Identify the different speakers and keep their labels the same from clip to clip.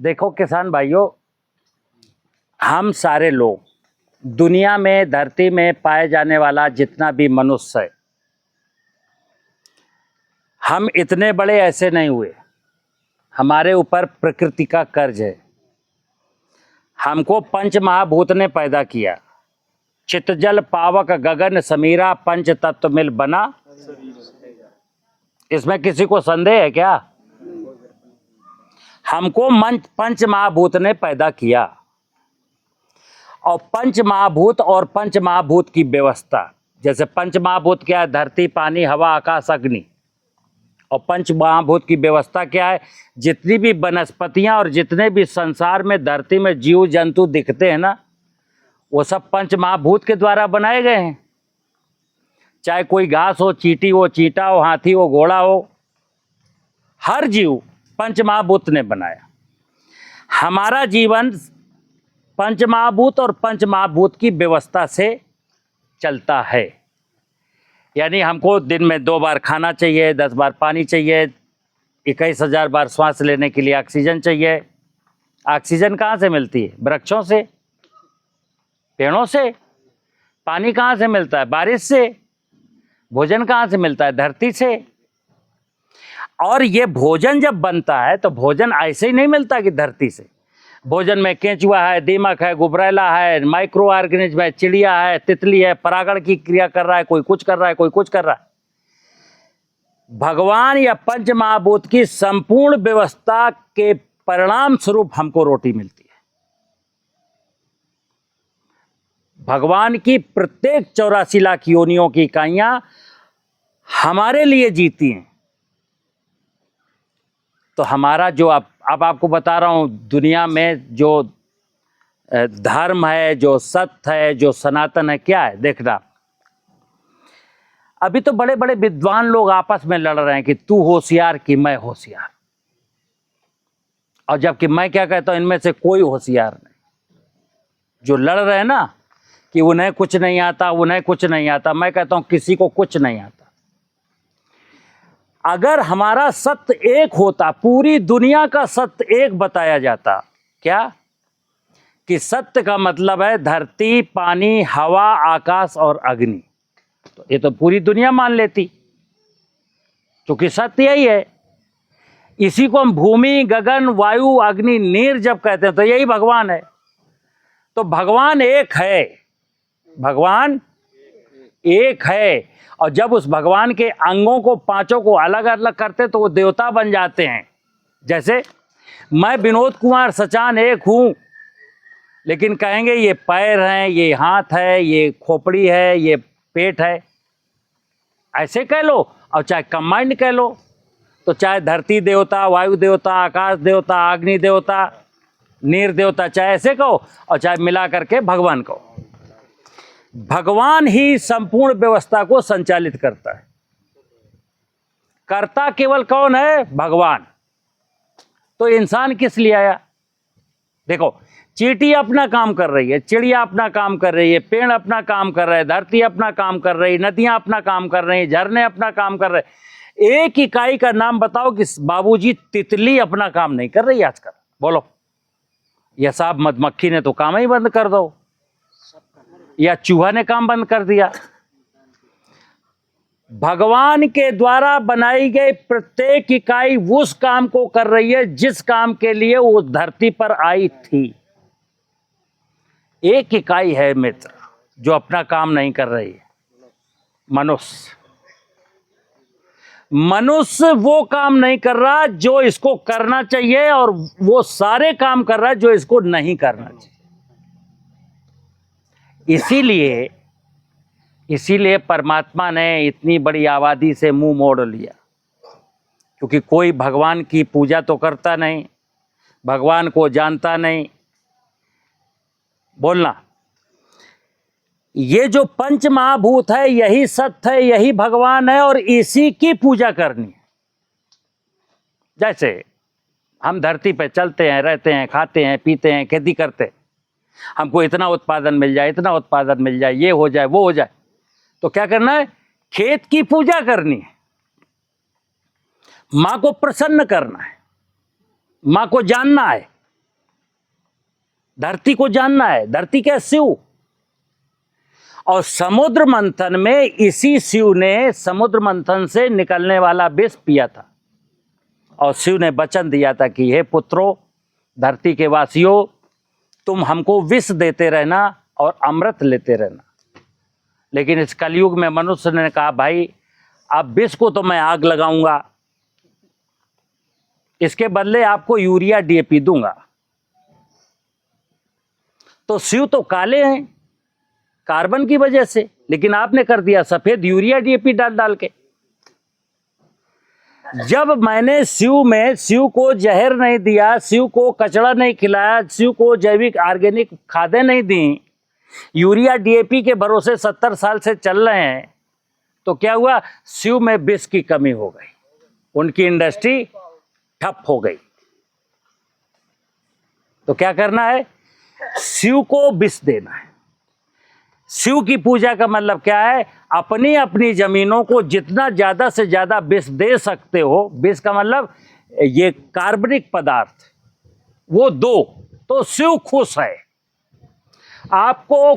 Speaker 1: देखो किसान भाइयों, हम सारे लोग दुनिया में, धरती में पाए जाने वाला जितना भी मनुष्य है, हम इतने बड़े ऐसे नहीं हुए। हमारे ऊपर प्रकृति का कर्ज है। हमको पंच महाभूत ने पैदा किया। चित जल पावक गगन समीरा, पंच तत्व मिल बना। इसमें किसी को संदेह है क्या? हमको पंच महाभूत ने पैदा किया। और पंच महाभूत और पंच महाभूत की व्यवस्था, जैसे पंच महाभूत क्या है? धरती, पानी, हवा, आकाश, अग्नि। और पंच महाभूत की व्यवस्था क्या है? जितनी भी वनस्पतियां और जितने भी संसार में, धरती में जीव जंतु दिखते हैं ना, वो सब पंच महाभूत के द्वारा बनाए गए हैं। चाहे कोई घास हो, चींटी हो, चींटा हो, हाथी हो, घोड़ा हो, हर जीव पंच महाभूत ने बनाया। हमारा जीवन पंच महाभूत और पंच महाभूत की व्यवस्था से चलता है। यानी हमको दिन में 2 बार खाना चाहिए, 10 बार पानी चाहिए, 21,000 बार श्वास लेने के लिए ऑक्सीजन चाहिए। ऑक्सीजन कहाँ से मिलती है? वृक्षों से, पेड़ों से। पानी कहाँ से मिलता है? बारिश से। भोजन कहाँ से मिलता है? धरती से। और ये भोजन जब बनता है तो भोजन ऐसे ही नहीं मिलता कि धरती से। भोजन में केंचुआ है, दीमक है, गुबरैला है, माइक्रो ऑर्गेनिज्म है, चिड़िया है, तितली है, परागण की क्रिया कर रहा है, कोई कुछ कर रहा है, कोई कुछ कर रहा है। भगवान या पंच महाभूत की संपूर्ण व्यवस्था के परिणाम स्वरूप हमको रोटी मिलती है। भगवान की प्रत्येक 84 लाख योनियों की इकाइयां हमारे लिए जीती हैं। तो हमारा जो अब आपको बता रहा हूं, दुनिया में जो धर्म है, जो सत्य है, जो सनातन है, क्या है देखना। अभी तो बड़े बड़े विद्वान लोग आपस में लड़ रहे हैं कि तू होशियार कि मैं होशियार। और जबकि मैं क्या कहता हूं, इनमें से कोई होशियार नहीं। जो लड़ रहे हैं ना कि उन्हें कुछ नहीं आता, उन्हें कुछ नहीं आता, मैं कहता हूं किसी को कुछ नहीं आता। अगर हमारा सत्य एक होता, पूरी दुनिया का सत्य एक बताया जाता, क्या कि सत्य का मतलब है धरती, पानी, हवा, आकाश और अग्नि, तो ये तो पूरी दुनिया मान लेती, क्योंकि सत्य यही है। इसी को हम भूमि, गगन, वायु, अग्नि, नीर जब कहते हैं तो यही भगवान है। तो भगवान एक है, भगवान एक है। और जब उस भगवान के अंगों को, पांचों को अलग अलग करते तो वो देवता बन जाते हैं। जैसे मैं विनोद कुमार सचान एक हूं, लेकिन कहेंगे ये पैर हैं, ये हाथ है, ये खोपड़ी है, ये पेट है, ऐसे कह लो। और चाहे कंबाइंड कह लो, तो चाहे धरती देवता, वायु देवता, आकाश देवता, अग्नि देवता, नीर देवता, चाहे ऐसे कहो, और चाहे मिला करके भगवान कहो। भगवान ही संपूर्ण व्यवस्था को संचालित करता है। कर्ता केवल कौन है? भगवान। तो इंसान किस लिए आया? देखो, चींटी अपना काम कर रही है, चिड़िया अपना काम कर रही है, पेड़ अपना काम कर रहे हैं, धरती अपना काम कर रही है, नदियां अपना काम कर रही हैं, झरने अपना काम कर रहे हैं। एक इकाई का नाम बताओ कि बाबूजी तितली अपना काम नहीं कर रही आजकल, बोलो। या साहब मधुमक्खी ने तो काम ही बंद कर दो, या चूहा ने काम बंद कर दिया। भगवान के द्वारा बनाई गई प्रत्येक इकाई उस काम को कर रही है जिस काम के लिए वो धरती पर आई थी। एक इकाई है मित्र जो अपना काम नहीं कर रही है, मनुष्य। मनुष्य वो काम नहीं कर रहा जो इसको करना चाहिए, और वो सारे काम कर रहा है जो इसको नहीं करना चाहिए। इसीलिए परमात्मा ने इतनी बड़ी आबादी से मुंह मोड़ लिया, क्योंकि कोई भगवान की पूजा तो करता नहीं, भगवान को जानता नहीं। बोलना, ये जो पंच महाभूत है यही सत्य है, यही भगवान है, और इसी की पूजा करनी है। जैसे हम धरती पे चलते हैं, रहते हैं, खाते हैं, पीते हैं, खेती करते हैं, हमको इतना उत्पादन मिल जाए, इतना उत्पादन मिल जाए, ये हो जाए, वो हो जाए, तो क्या करना है? खेत की पूजा करनी है, मां को प्रसन्न करना है, मां को जानना है, धरती को जानना है, धरती क्या? शिव। और समुद्र मंथन में इसी शिव ने समुद्र मंथन से निकलने वाला विष पिया था, और शिव ने वचन दिया था कि हे पुत्रों, धरती के वासियों, तुम हमको विष देते रहना और अमृत लेते रहना। लेकिन इस कलयुग में मनुष्य ने कहा, भाई अब विष को तो मैं आग लगाऊंगा, इसके बदले आपको यूरिया डीएपी दूंगा। तो शिव तो काले हैं कार्बन की वजह से, लेकिन आपने कर दिया सफेद यूरिया डीएपी डाल डाल के। जब मैंने शिव को जहर नहीं दिया, शिव को कचड़ा नहीं खिलाया, शिव को जैविक ऑर्गेनिक खादें नहीं दी, यूरिया डीएपी के भरोसे 70 साल से चल रहे हैं, तो क्या हुआ? शिव में विष की कमी हो गई, उनकी इंडस्ट्री ठप हो गई। तो क्या करना है? शिव को विष देना है। शिव की पूजा का मतलब क्या है? अपनी अपनी जमीनों को जितना ज्यादा से ज्यादा विष दे सकते हो, विष का मतलब ये कार्बनिक पदार्थ, वो दो, तो शिव खुश है, आपको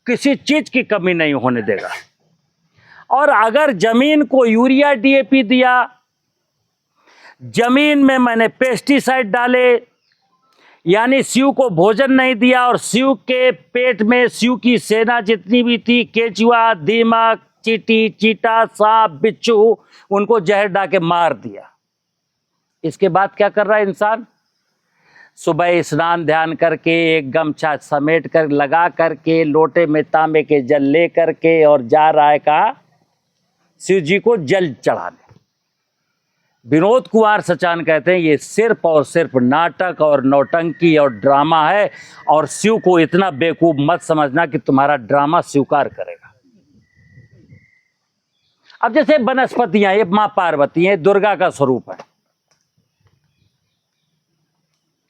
Speaker 1: किसी चीज की कमी नहीं होने देगा। और अगर जमीन को यूरिया डीएपी दिया, जमीन में मैंने पेस्टिसाइड डाले, यानी शिव को भोजन नहीं दिया, और शिव के पेट में शिव की सेना जितनी भी थी, केचुआ, दीमक, चींटी, चीटा, सांप, बिच्छू, उनको जहर डाल के मार दिया। इसके बाद क्या कर रहा है इंसान? सुबह स्नान ध्यान करके, एक गमछा समेट कर लगा करके, लोटे में तांबे के जल ले करके, और जा रहा है कहा? शिव जी को जल चढ़ाने। विनोद कुमार सचान कहते हैं ये सिर्फ और सिर्फ नाटक और नौटंकी और ड्रामा है, और शिव को इतना बेवकूफ मत समझना कि तुम्हारा ड्रामा स्वीकार करेगा। अब जैसे वनस्पतियां, ये मां पार्वती है, दुर्गा का स्वरूप है,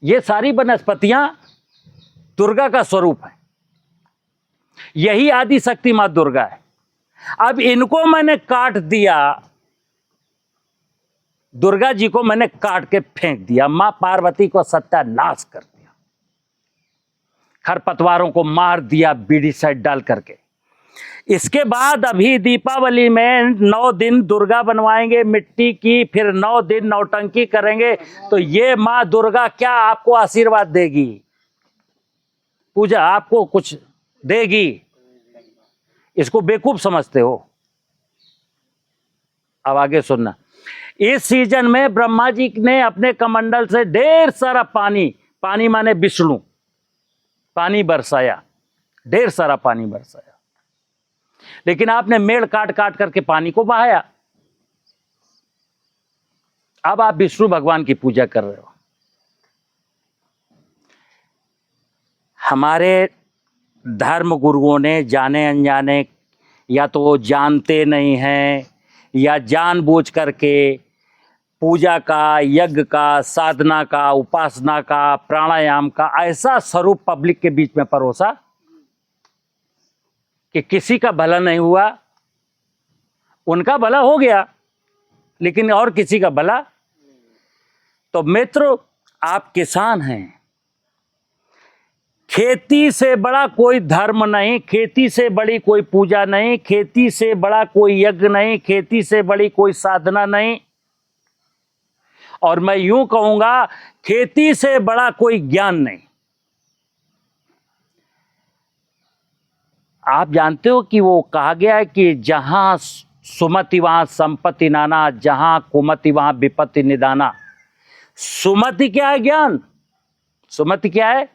Speaker 1: ये सारी वनस्पतियां दुर्गा का स्वरूप है, यही आदि शक्ति मां दुर्गा है। अब इनको मैंने काट दिया, दुर्गा जी को मैंने काट के फेंक दिया, मां पार्वती को सत्यानाश कर दिया, खरपतवारों को मार दिया बीडीसाइड डाल करके। इसके बाद अभी दीपावली में 9 दिन दुर्गा बनवाएंगे मिट्टी की, फिर 9 दिन नौटंकी करेंगे, तो ये मां दुर्गा क्या आपको आशीर्वाद देगी? पूजा आपको कुछ देगी? इसको बेवकूफ समझते हो? अब आगे सुनना। इस सीजन में ब्रह्मा जी ने अपने कमंडल से ढेर सारा पानी माने विष्णु, पानी बरसाया, ढेर सारा पानी बरसाया, लेकिन आपने मेड़ काट काट करके पानी को बहाया। अब आप विष्णु भगवान की पूजा कर रहे हो। हमारे धर्म गुरुओं ने जाने अनजाने, या तो वो जानते नहीं हैं या जानबूझ करके पूजा का, यज्ञ का, साधना का, उपासना का, प्राणायाम का ऐसा स्वरूप पब्लिक के बीच में परोसा कि किसी का भला नहीं हुआ। उनका भला हो गया, लेकिन और किसी का भला। तो मित्र, आप किसान हैं, खेती से बड़ा कोई धर्म नहीं, खेती से बड़ी कोई पूजा नहीं, खेती से बड़ा कोई यज्ञ नहीं, खेती से बड़ी कोई साधना नहीं, और मैं यूं कहूंगा खेती से बड़ा कोई ज्ञान नहीं। आप जानते हो कि वो कहा गया है कि जहां सुमति वहां संपत्ति नाना, जहां कुमति वहां विपत्ति निदाना। सुमति क्या है? ज्ञान। सुमति क्या है?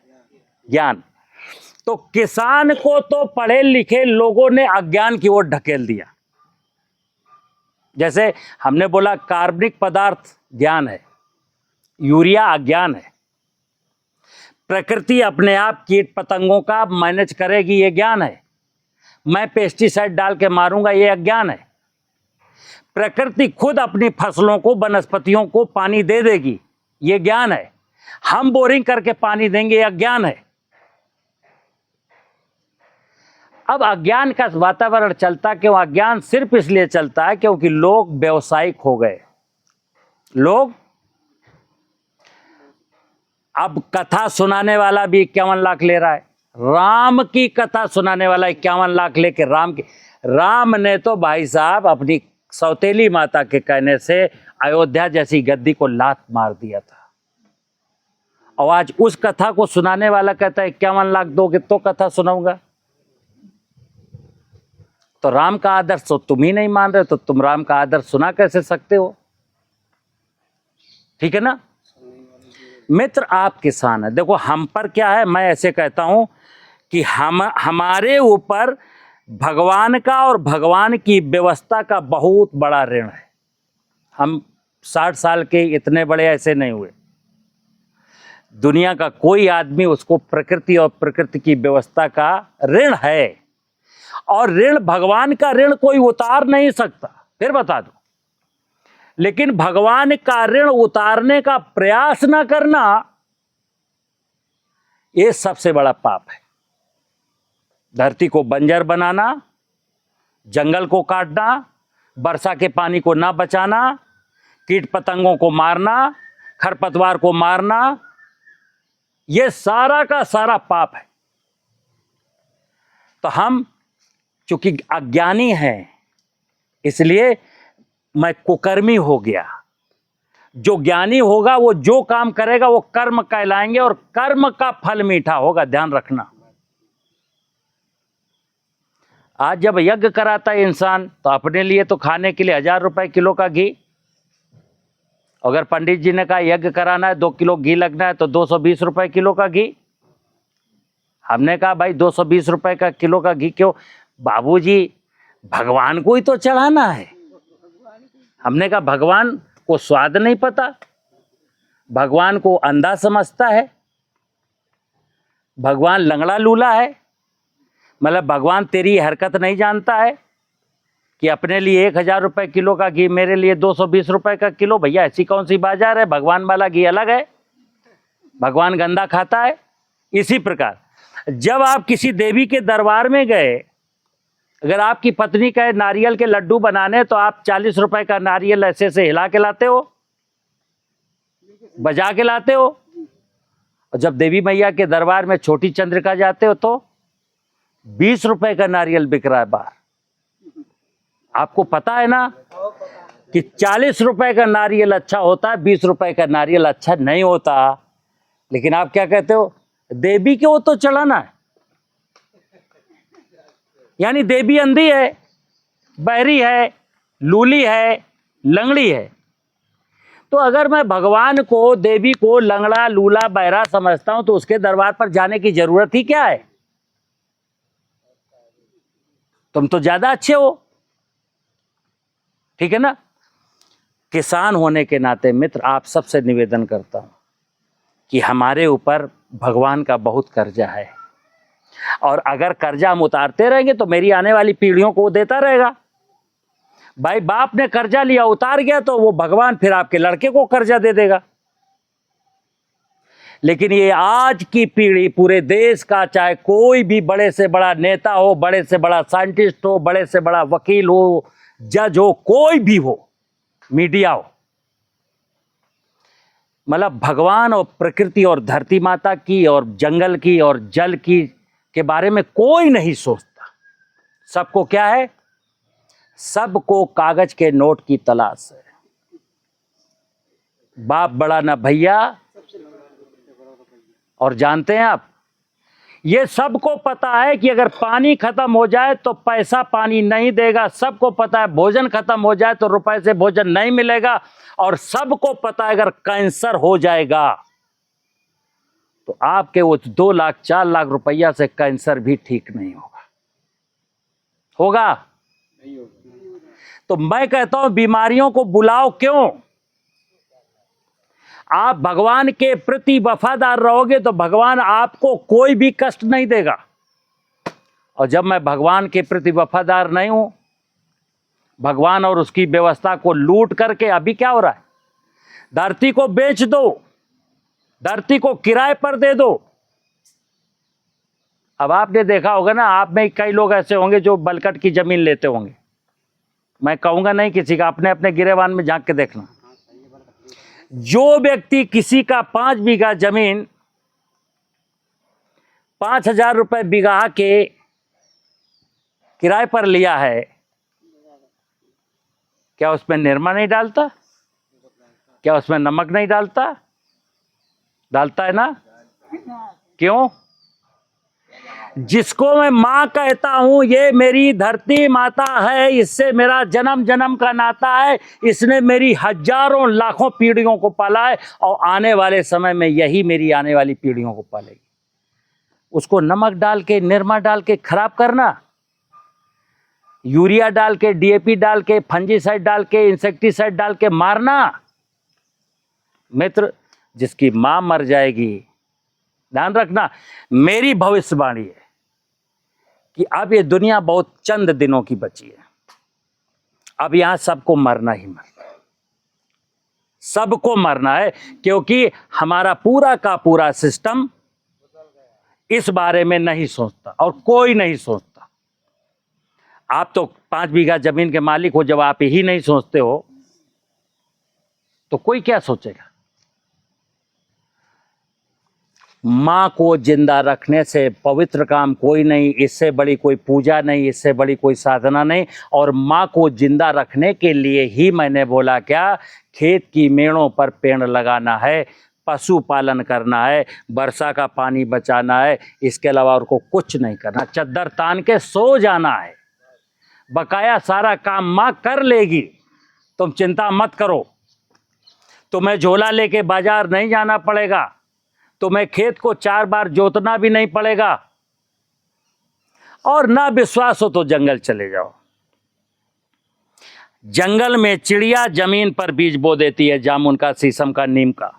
Speaker 1: ज्ञान। तो किसान को तो पढ़े लिखे लोगों ने अज्ञान की ओर ढकेल दिया। जैसे हमने बोला कार्बनिक पदार्थ ज्ञान है, यूरिया अज्ञान है, प्रकृति अपने आप कीट पतंगों का मैनेज करेगी, ये ज्ञान है, मैं पेस्टिसाइड डाल के मारूंगा, ये अज्ञान है, प्रकृति खुद अपनी फसलों को, वनस्पतियों को पानी दे देगी, ये ज्ञान है, हम बोरिंग करके पानी देंगे, ये अज्ञान है। अब अज्ञान का वातावरण चलता क्यों? अज्ञान सिर्फ इसलिए चलता है क्योंकि लोग व्यावसायिक हो गए। लोग अब कथा सुनाने वाला भी 51 लाख ले रहा है। राम की कथा सुनाने वाला 51 लाख लेके राम ने तो भाई साहब अपनी सौतेली माता के कहने से अयोध्या जैसी गद्दी को लात मार दिया था। और आज उस कथा को सुनाने वाला कहता है 51 लाख दोगे तो कथा सुनाऊंगा। तो राम का आदर्श तो तुम ही नहीं मान रहे, तो तुम राम का आदर्श सुना कैसे सकते हो? ठीक है ना मित्र, आप किसान है। देखो हम पर क्या है, मैं ऐसे कहता हूं कि हमारे ऊपर भगवान का और भगवान की व्यवस्था का बहुत बड़ा ऋण है। हम 60 साल के इतने बड़े ऐसे नहीं हुए। दुनिया का कोई आदमी उसको प्रकृति और प्रकृति की व्यवस्था का ऋण है, और ऋण भगवान का ऋण कोई उतार नहीं सकता। फिर बता दो, लेकिन भगवान का ऋण उतारने का प्रयास ना करना, यह सबसे बड़ा पाप है। धरती को बंजर बनाना, जंगल को काटना, वर्षा के पानी को ना बचाना, कीट पतंगों को मारना, खरपतवार को मारना, यह सारा का सारा पाप है। तो हम चूंकि अज्ञानी हैं, इसलिए मैं कुकर्मी हो गया। जो ज्ञानी होगा वो जो काम करेगा वो कर्म कहलाएंगे, और कर्म का फल मीठा होगा, ध्यान रखना। आज जब यज्ञ कराता है इंसान, तो अपने लिए तो खाने के लिए 1000 रुपए किलो का घी। अगर पंडित जी ने कहा यज्ञ कराना है 2 किलो घी लगना है, तो 220 रुपए किलो का घी। हमने कहा भाई 220 रुपए का किलो का घी क्यों? बाबूजी भगवान को ही तो चढ़ाना है। हमने कहा भगवान को स्वाद नहीं पता, भगवान को अंधा समझता है, भगवान लंगड़ा लूला है। मतलब भगवान तेरी हरकत नहीं जानता है कि अपने लिए 1000 रुपए किलो का घी, मेरे लिए 220 रुपए का किलो। भैया ऐसी कौन सी बाजार है? भगवान वाला घी अलग है, भगवान गंदा खाता है। इसी प्रकार जब आप किसी देवी के दरबार में गए, अगर आपकी पत्नी कहे नारियल के लड्डू बनाने, तो आप 40 रुपए का नारियल ऐसे से हिला के लाते हो, बजा के लाते हो। और जब देवी मैया के दरबार में छोटी चंद्रिका जाते हो तो 20 रुपए का नारियल बिक रहा है बाहर। आपको पता है ना कि 40 रुपए का नारियल अच्छा होता है, 20 रुपए का नारियल अच्छा नहीं होता। लेकिन आप क्या कहते हो? देवी के वो तो चढ़ाना है। यानी देवी अंधी है, बहरी है, लूली है, लंगड़ी है। तो अगर मैं भगवान को, देवी को लंगड़ा लूला बहरा समझता हूं, तो उसके दरबार पर जाने की जरूरत ही क्या है? तुम तो ज्यादा अच्छे हो। ठीक है ना। किसान होने के नाते मित्र आप सबसे निवेदन करता हूं कि हमारे ऊपर भगवान का बहुत कर्जा है, और अगर कर्जा हम उतारते रहेंगे तो मेरी आने वाली पीढ़ियों को देता रहेगा। भाई बाप ने कर्जा लिया, उतार गया, तो वो भगवान फिर आपके लड़के को कर्जा दे देगा। लेकिन ये आज की पीढ़ी पूरे देश का, चाहे कोई भी बड़े से बड़ा नेता हो, बड़े से बड़ा साइंटिस्ट हो, बड़े से बड़ा वकील हो, जज हो, कोई भी हो, मीडिया हो, मतलब भगवान और प्रकृति और धरती माता की और जंगल की और जल की के बारे में कोई नहीं सोचता। सबको क्या है? सबको कागज के नोट की तलाश है। बाप बड़ा ना भैया। और जानते हैं आप, ये सबको पता है कि अगर पानी खत्म हो जाए तो पैसा पानी नहीं देगा। सबको पता है भोजन खत्म हो जाए तो रुपए से भोजन नहीं मिलेगा। और सबको पता है अगर कैंसर हो जाएगा तो आपके वो 2 लाख 4 लाख रुपया से कैंसर भी ठीक नहीं होगा। होगा? नहीं होगा। तो मैं कहता हूं बीमारियों को बुलाओ क्यों? आप भगवान के प्रति वफादार रहोगे तो भगवान आपको कोई भी कष्ट नहीं देगा। और जब मैं भगवान के प्रति वफादार नहीं हूं, भगवान और उसकी व्यवस्था को लूट करके, अभी क्या हो रहा है? धरती को बेच दो, धरती को किराए पर दे दो। अब आपने देखा होगा ना, आप में कई लोग ऐसे होंगे जो बलकट की जमीन लेते होंगे। मैं कहूंगा नहीं किसी का, अपने अपने गिरेबान में झांक के देखना। जो व्यक्ति किसी का 5 बीघा जमीन 5,000 रुपए बीघा के किराए पर लिया है, क्या उसमें निरमा नहीं डालता? क्या उसमें नमक नहीं डालता? डालता है ना? क्यों? जिसको मैं माँ कहता हूं, ये मेरी धरती माता है, इससे मेरा जन्म जन्म का नाता है, इसने मेरी हजारों लाखों पीढ़ियों को पाला है और आने वाले समय में यही मेरी आने वाली पीढ़ियों को पालेगी। उसको नमक डाल के, निरमा डाल के खराब करना, यूरिया डाल के, डीएपी डाल के, फंजीसाइड डाल के, इंसेक्टिसाइड डाल के मारना। मित्र, जिसकी मां मर जाएगी, ध्यान रखना, मेरी भविष्यवाणी है कि अब ये दुनिया बहुत चंद दिनों की बची है। अब यहां सबको मरना ही मरना है, सबको मरना है, क्योंकि हमारा पूरा का पूरा सिस्टम इस बारे में नहीं सोचता और कोई नहीं सोचता। आप तो 5 बीघा जमीन के मालिक हो, जब आप ही नहीं सोचते हो तो कोई क्या सोचेगा? मां को जिंदा रखने से पवित्र काम कोई नहीं, इससे बड़ी कोई पूजा नहीं, इससे बड़ी कोई साधना नहीं। और मां को जिंदा रखने के लिए ही मैंने बोला क्या, खेत की मेड़ों पर पेड़ लगाना है, पशुपालन करना है, वर्षा का पानी बचाना है, इसके अलावा और को कुछ नहीं करना। चद्दर तान के सो जाना है, बकाया सारा काम मां कर लेगी, तुम चिंता मत करो। तुम्हें झोला लेके बाजार नहीं जाना पड़ेगा, तुम्हें खेत को 4 बार जोतना भी नहीं पड़ेगा, और ना विश्वास हो तो जंगल चले जाओ। जंगल में चिड़िया जमीन पर बीज बो देती है, जामुन का, शीशम का, नीम का।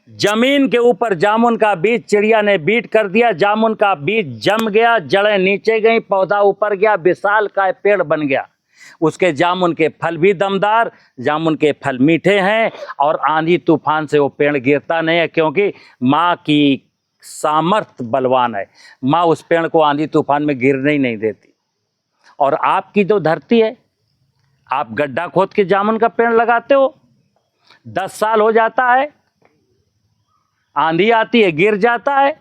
Speaker 1: जमीन के ऊपर जामुन का बीज चिड़िया ने बीट कर दिया, जामुन का बीज जम गया, जड़ें नीचे गई, पौधा ऊपर गया, विशाल का पेड़ बन गया। उसके जामुन के फल भी दमदार, जामुन के फल मीठे हैं, और आंधी तूफान से वो पेड़ गिरता नहीं है, क्योंकि माँ की सामर्थ्य बलवान है। माँ उस पेड़ को आंधी तूफान में गिरने ही नहीं देती। और आपकी जो धरती है, आप गड्ढा खोद के जामुन का पेड़ लगाते हो, 10 साल हो जाता है, आंधी आती है, गिर जाता है,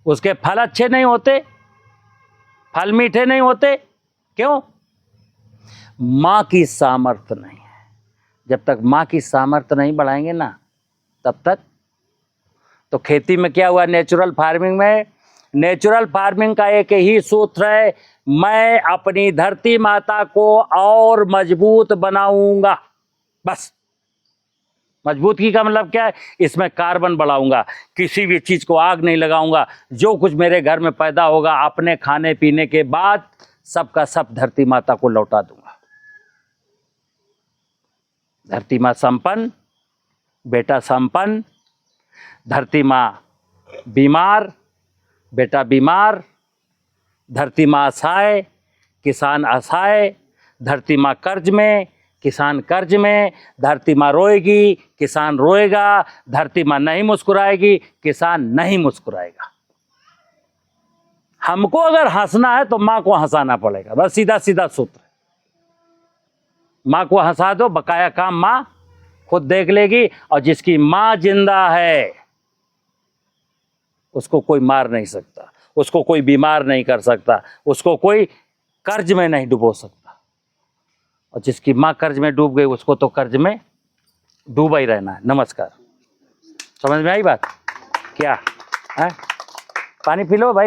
Speaker 1: उसके फल अच्छे नहीं होते, फल मीठे नहीं होते। क्यों? माँ की सामर्थ्य नहीं है। जब तक माँ की सामर्थ्य नहीं बढ़ाएंगे ना, तब तक। तो खेती में क्या हुआ? नेचुरल फार्मिंग में, नेचुरल फार्मिंग का एक ही सूत्र है, मैं अपनी धरती माता को और मजबूत बनाऊंगा। बस। मजबूती का मतलब क्या है? इसमें कार्बन बढ़ाऊंगा, किसी भी चीज को आग नहीं लगाऊंगा, जो कुछ मेरे घर में पैदा होगा अपने खाने पीने के बाद सबका सब धरती माता को लौटा दूंगा। धरती माँ संपन्न, बेटा संपन्न। धरती माँ बीमार, बेटा बीमार। धरती माँ असहाय, किसान असहाय। धरती माँ कर्ज में, किसान कर्ज में। धरती माँ रोएगी, किसान रोएगा। धरती माँ नहीं मुस्कुराएगी, किसान नहीं मुस्कुराएगा। हमको अगर हंसना है तो माँ को हंसाना पड़ेगा, बस सीधा सीधा सूत्र। माँ को हंसा दो, बकाया काम माँ खुद देख लेगी। और जिसकी माँ जिंदा है उसको कोई मार नहीं सकता, उसको कोई बीमार नहीं कर सकता, उसको कोई कर्ज में नहीं डुबो सकता। और जिसकी माँ कर्ज में डूब गई उसको तो कर्ज में डूबा ही रहना है। नमस्कार। समझ में आई बात? क्या है? पानी पी लो भाई।